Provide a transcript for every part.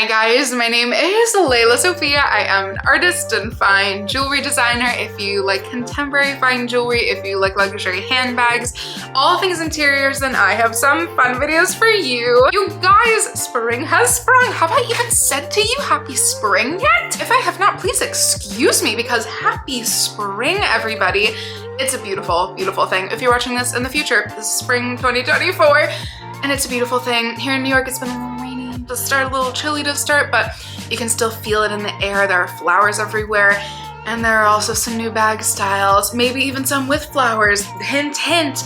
Hi guys, my name is Lelasophia. I am an artist and fine jewelry designer. If you like contemporary fine jewelry, if you like luxury handbags, all things interiors, then I have some fun videos for you. You guys, spring has sprung. Have I even said to you happy spring yet? If I have not, please excuse me, because happy spring, everybody. It's a beautiful, beautiful thing. If you're watching this in the future, this is spring 2024, and it's a beautiful thing. Here in New York, it's been a little rainy to start, a little chilly to start, but you can still feel it in the air. There are flowers everywhere, and there are also some new bag styles, maybe even some with flowers, hint, hint,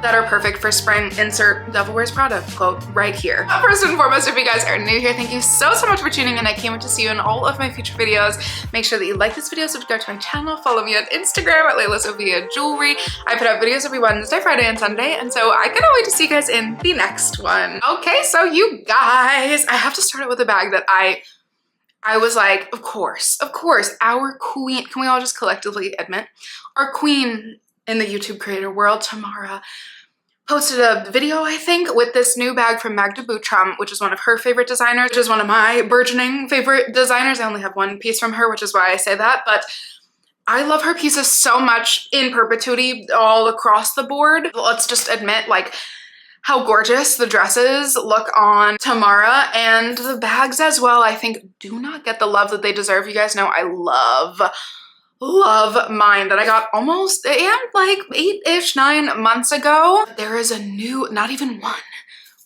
that are perfect for spring. Insert Devil Wears Prada quote right here. First and foremost, if you guys are new here, thank you so much for tuning in. I can't wait to see you in all of my future videos. Make sure that you like this video, subscribe to my channel, follow me on Instagram at lelasophia jewelry. I put out videos every Wednesday, Friday, and Sunday, and so I cannot wait to see you guys in the next one. Okay, so you guys, I have to start out with a bag that I was like, of course, our queen, can we all just collectively admit, our queen in the YouTube creator world, Tamara, posted a video, I think, with this new bag from Magda Butrym, which is one of her favorite designers, which is one of my burgeoning favorite designers. I only have one piece from her, which is why I say that, but I love her pieces so much in perpetuity all across the board. Let's just admit, like, how gorgeous the dresses look on Tamara, and the bags as well, I think, do not get the love that they deserve. You guys know I love mine that I got almost, yeah, like 8-ish, 9 months ago. There is a new, not even one,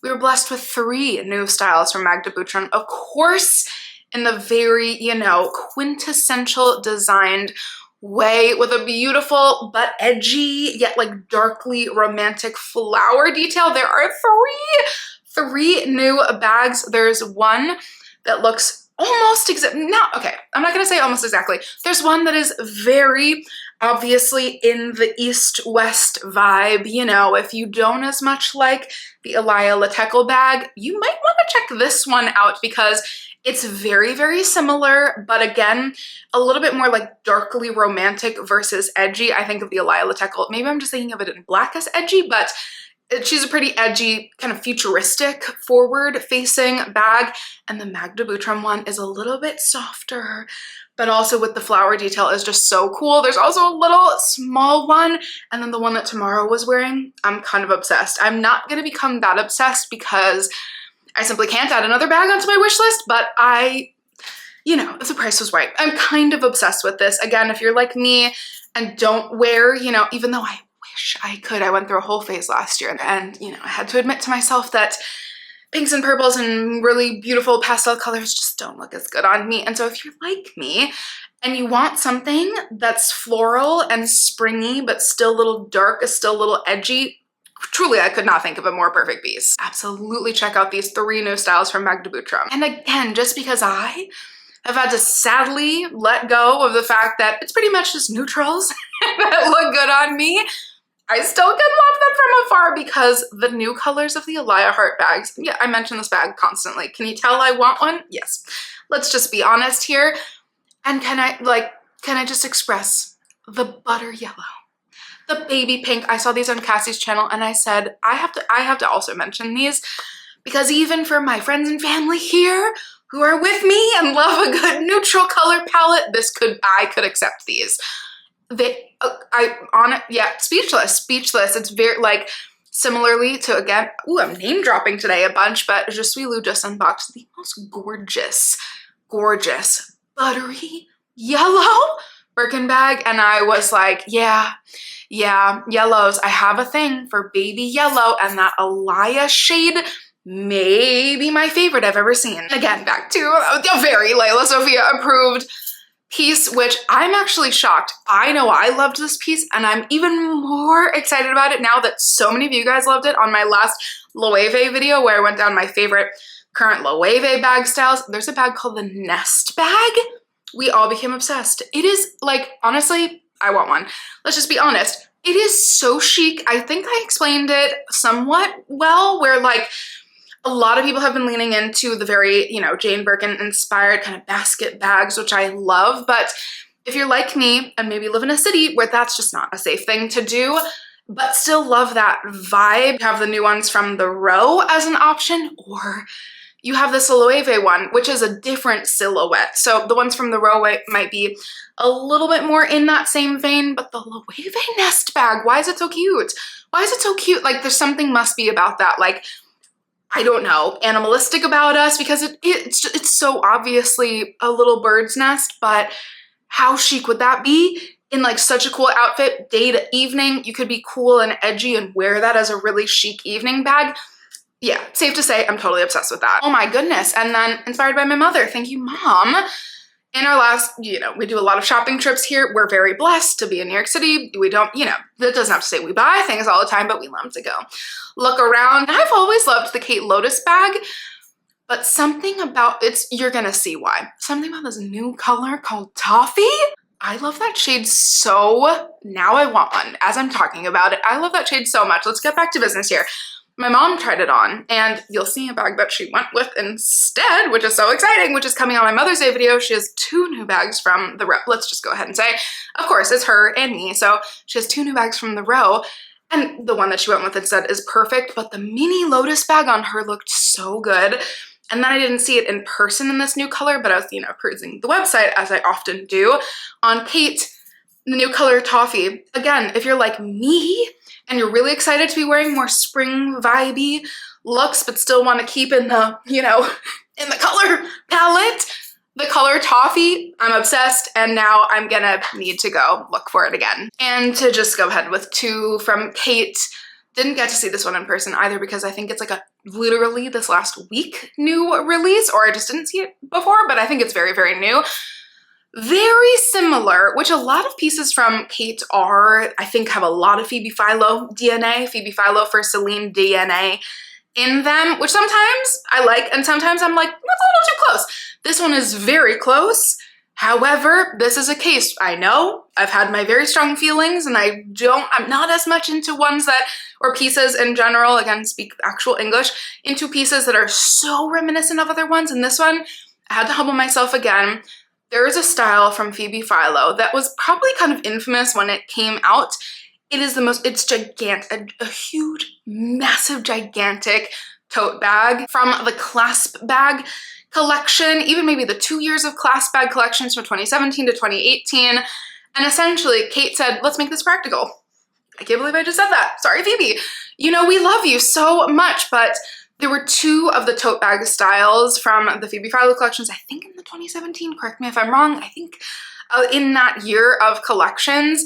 we were blessed with 3 new styles from Magda Butrym. Of course, in the very, you know, quintessential designed way, with a beautiful but edgy yet like darkly romantic flower detail. There are three new bags. There's one that looks almost okay, I'm not gonna say almost exactly. There's one that is very obviously in the east-west vibe. You know, if you don't as much like the Alaia bag, you might want to check this one out because it's very, very similar, but again, a little bit more like darkly romantic versus edgy. I think of the Alaia. Maybe I'm just thinking of it in black as edgy, but she's a pretty edgy, kind of futuristic, forward-facing bag, and the Magda Butrym one is a little bit softer, but also with the flower detail is just so cool. There's also a little small one, and then the one that Tamara was wearing, I'm kind of obsessed. I'm not gonna become that obsessed because I simply can't add another bag onto my wish list, but you know, if the price was right, I'm kind of obsessed with this. Again, if you're like me and don't wear, you know, even though I wish I could, I went through a whole phase last year, and you know, I had to admit to myself that pinks and purples and really beautiful pastel colors just don't look as good on me. And so if you're like me and you want something that's floral and springy but still a little dark, still a little edgy, truly, I could not think of a more perfect piece. Absolutely check out these 3 new styles from Magda Butrym. And again, just because I have had to sadly let go of the fact that it's pretty much just neutrals that look good on me, I still can love them from afar because the new colors of the Alaia heart bags, yeah, I mention this bag constantly. Can you tell I want one? Yes. Let's just be honest here. And can I just express the butter yellow, the baby pink? I saw these on Cassie's channel and I said, I have to also mention these because even for my friends and family here who are with me and love a good neutral color palette, I could accept these. Speechless. It's very, like, similarly to, again, ooh, I'm name dropping today a bunch, but Je Suis Lou just unboxed the most gorgeous, buttery yellow Birkin bag, and I was like, yeah, yellows. I have a thing for baby yellow, and that Alaia shade may be my favorite I've ever seen. Again, back to a very Lelasophia approved piece, which I'm actually shocked. I know I loved this piece, and I'm even more excited about it now that so many of you guys loved it on my last Loewe video where I went down my favorite current Loewe bag styles. There's a bag called the Nest bag. We all became obsessed. It is, like, honestly, I want one. Let's just be honest. It is so chic. I think I explained it somewhat well, where, like, a lot of people have been leaning into the very, you know, Jane Birkin inspired kind of basket bags, which I love. But if you're like me and maybe live in a city where that's just not a safe thing to do, but still love that vibe, have the new ones from the Row as an option, or you have this Loewe one, which is a different silhouette. So the ones from the row might be a little bit more in that same vein, but the Loewe nest bag, why is it so cute? Why is it so cute? Like there's something must be about that, like, I don't know, animalistic about us, because it's so obviously a little bird's nest, but how chic would that be? In like such a cool outfit, day to evening, you could be cool and edgy and wear that as a really chic evening bag. Yeah, safe to say I'm totally obsessed with that. Oh my goodness. And then inspired by my mother. Thank you, Mom. In our last, you know, we do a lot of shopping trips here. We're very blessed to be in New York City. We don't, you know, that doesn't have to say we buy things all the time, but we love to go look around. I've always loved the Kate Lotus bag, but something about you're gonna see why. Something about this new color called Toffee. I love that shade so, now I want one. As I'm talking about it, I love that shade so much. Let's get back to business here. My mom tried it on, and you'll see a bag that she went with instead, which is so exciting, which is coming on my Mother's Day video. She has 2 new bags from the row. Let's just go ahead and say, of course, it's her and me. So she has 2 new bags from the row, and the one that she went with instead is perfect, but the mini Lotus bag on her looked so good. And then I didn't see it in person in this new color, but I was, you know, perusing the website, as I often do. On Kate, the new color Toffee. Again, if you're like me, and you're really excited to be wearing more spring vibey looks, but still want to keep in the, you know, in the color palette, the color Toffee, I'm obsessed, and now I'm gonna need to go look for it again. And to just go ahead with 2 from Kate. Didn't get to see this one in person either, because I think it's like a literally this last week new release, or I just didn't see it before, but I think it's very, very new. Very similar, which a lot of pieces from Kate are, I think, have a lot of Phoebe Philo DNA, Phoebe Philo for Celine DNA in them, which sometimes I like, and sometimes I'm like, that's a little too close. This one is very close. However, this is a case, I know, I've had my very strong feelings, and I'm not as much into ones that, or pieces in general, again, speak actual English, into pieces that are so reminiscent of other ones, and this one, I had to humble myself again. There is a style from Phoebe Philo that was probably kind of infamous when it came out. It is it's gigantic, a huge, massive, gigantic tote bag from the clasp bag collection, even maybe the 2 years of clasp bag collections from 2017 to 2018. And essentially, Kate said, let's make this practical. I can't believe I just said that. Sorry, Phoebe. You know, we love you so much, but there were 2 of the tote bag styles from the Phoebe Philo collections, I think in the 2017, correct me if I'm wrong, I think in that year of collections,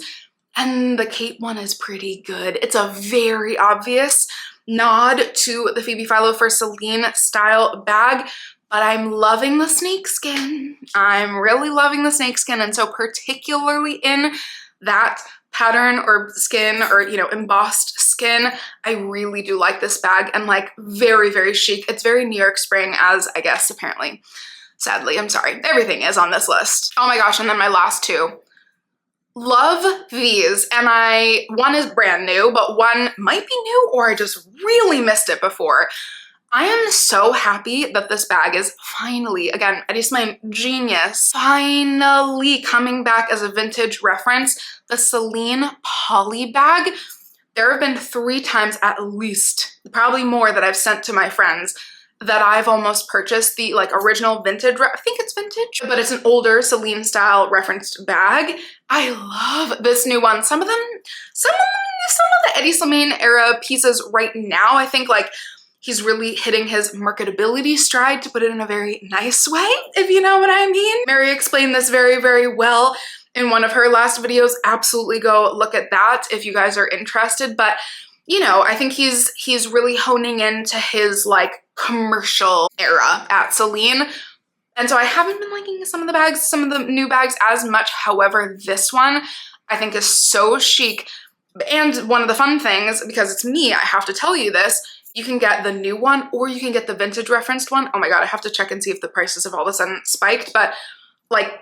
and the Kate one is pretty good. It's a very obvious nod to the Phoebe Philo for Celine style bag, but I'm loving the snakeskin. I'm really loving the snakeskin, and so particularly in that pattern or skin, or, you know, embossed skin, I really do like this bag, and like very, very chic. It's very New York spring, as I guess apparently, sadly, I'm sorry, everything is on this list. Oh my gosh, and then my last 2. Love these, and one is brand new, but one might be new, or I just really missed it before. I am so happy that this bag is finally, again, it is my genius, finally coming back as a vintage reference, the Seline Poly bag. There have been 3 times at least, probably more, that I've sent to my friends that I've almost purchased the like original vintage, I think it's vintage, but it's an older Celine style referenced bag. I love this new one. Some of the Eddie Slimane era pieces right now, I think like he's really hitting his marketability stride, to put it in a very nice way, if you know what I mean. Mary explained this very, very well in one of her last videos. Absolutely go look at that if you guys are interested. But, you know, I think he's really honing into his like commercial era at Celine. And so I haven't been liking some of the new bags as much. However, this one I think is so chic. And one of the fun things, because it's me, I have to tell you this, you can get the new one or you can get the vintage referenced one. Oh my God, I have to check and see if the prices have all of a sudden spiked, but like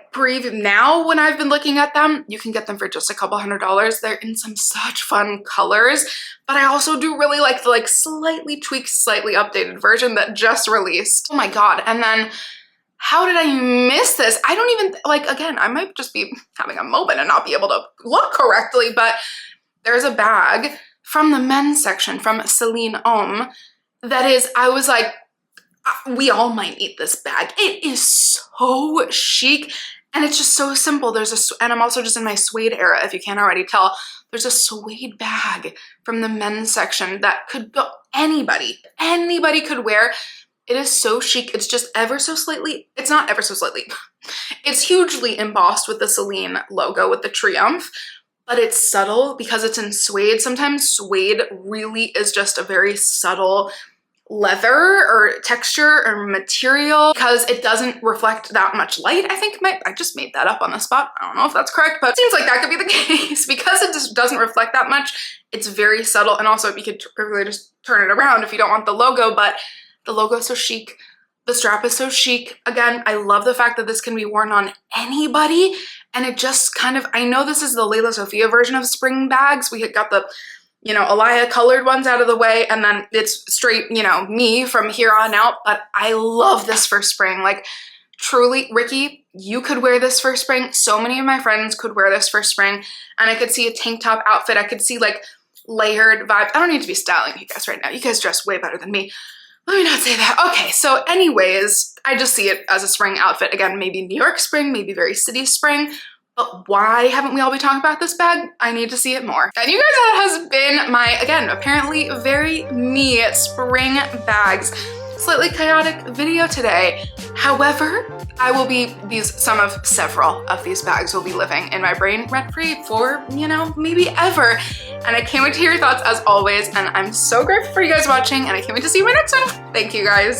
now when I've been looking at them, you can get them for just a couple $100s. They're in some such fun colors, but I also do really like the like slightly tweaked, slightly updated version that just released. Oh my God. And then how did I miss this? I don't even, like, again, I might just be having a moment and not be able to look correctly, but there's a bag from the men's section from Celine Homme that is, I was like, we all might need this bag. It is so chic and it's just so simple. And I'm also just in my suede era, if you can't already tell. There's a suede bag from the men's section that could go, anybody could wear. It is so chic. It's just ever so slightly, it's not ever so slightly. It's hugely embossed with the Celine logo with the Triumph, but it's subtle because it's in suede. Sometimes suede really is just a very subtle leather or texture or material because it doesn't reflect that much light. I think I just made that up on the spot. I don't know if that's correct, but it seems like that could be the case because it just doesn't reflect that much. It's very subtle, and also you could perfectly just turn it around if you don't want the logo, but the logo is so chic. The strap is so chic. Again, I love the fact that this can be worn on anybody, and it just kind of, I know this is the lelasophia version of spring bags. We had got the, you know, Alaia colored ones out of the way, and then it's straight, you know, me from here on out, but I love this for spring. Like, truly, Ricky, you could wear this for spring. So many of my friends could wear this for spring, and I could see a tank top outfit. I could see like layered vibes. I don't need to be styling you guys right now. You guys dress way better than me. Let me not say that. Okay, so anyways, I just see it as a spring outfit. Again, maybe New York spring, maybe very city spring. But why haven't we all been talking about this bag? I need to see it more. And you guys, that has been my, again, apparently very me spring bags. Slightly chaotic video today. However, I will be, several of these bags will be living in my brain rent-free for, you know, maybe ever. And I can't wait to hear your thoughts as always. And I'm so grateful for you guys watching, and I can't wait to see you in my next one. Thank you guys.